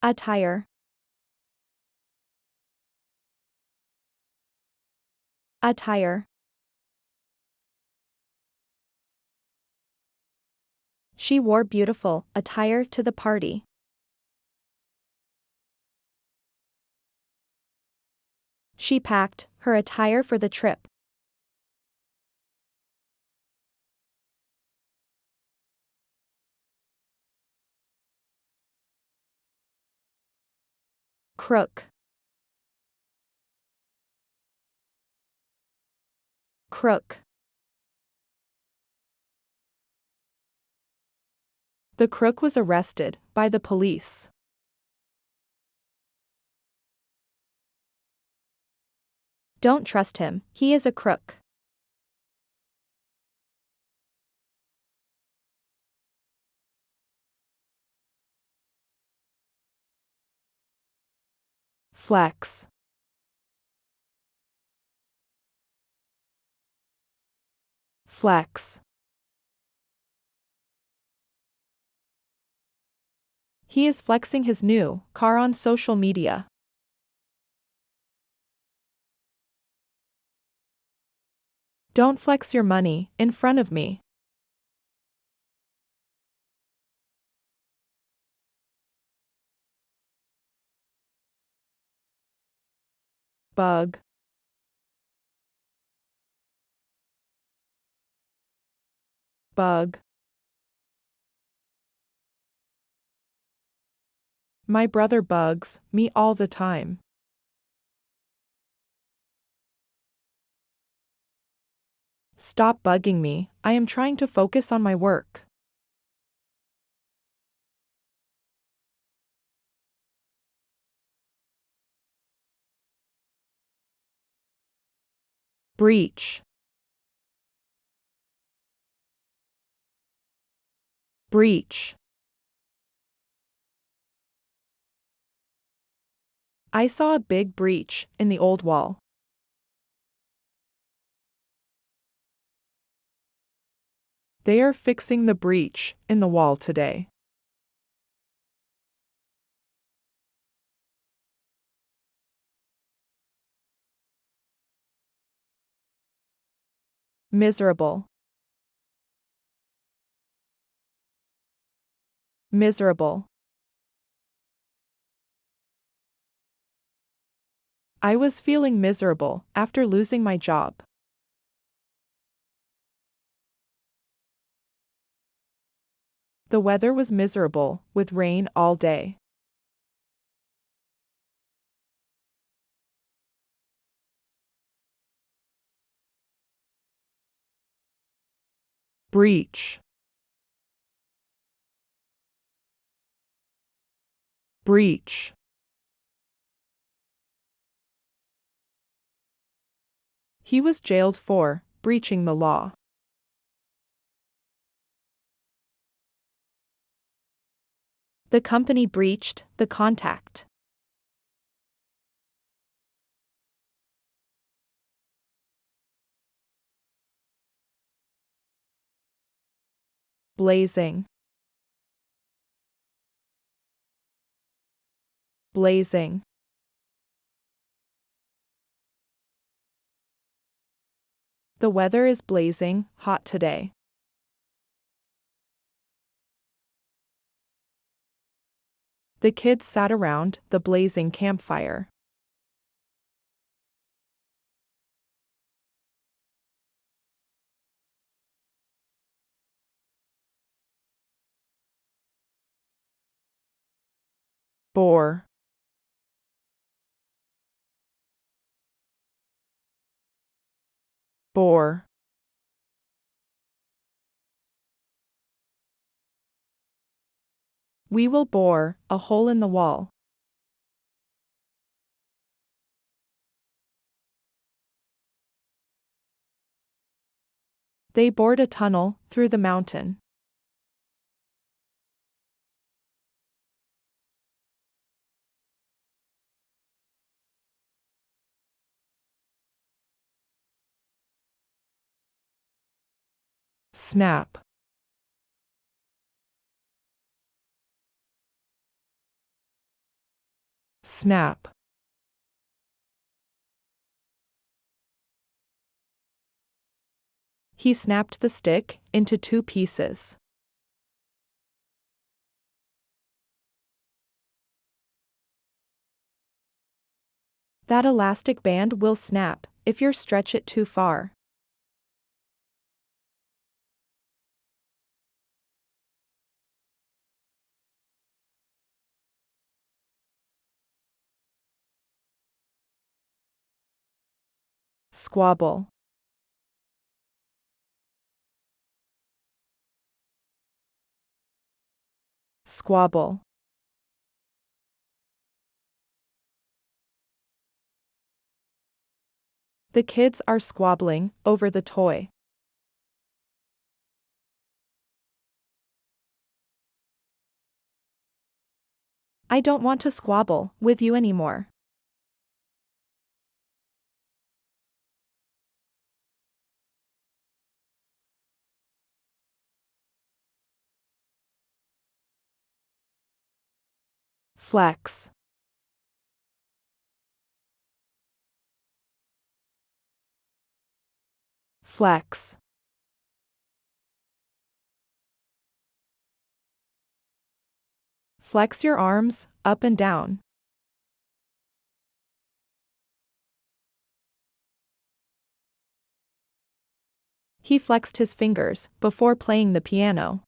Attire. Attire. She wore beautiful attire to the party. She packed her attire for the trip. Crook. Crook. The crook was arrested by the police. Don't trust him, he is a crook. Flex. Flex. He is flexing his new car on social media. Don't flex your money in front of me. Bug. Bug. My brother bugs me all the time. Stop bugging me, I am trying to focus on my work. Breach. Breach. I saw a big breach in the old wall. They are fixing the breach in the wall today. Miserable. Miserable. I was feeling miserable after losing my job. The weather was miserable, with rain all day. Breach. Breach. He was jailed for breaching the law. The company breached the contract. Blazing. Blazing. The weather is blazing hot today. The kids sat around the blazing campfire. Bore. Bore. We will bore a hole in the wall. They bored a tunnel through the mountain. Snap. Snap. He snapped the stick into 2 pieces. That elastic band will snap if you stretch it too far. Squabble. Squabble. The kids are squabbling over the toy. I don't want to squabble with you anymore. Flex. Flex. Flex your arms up and down. He flexed his fingers before playing the piano.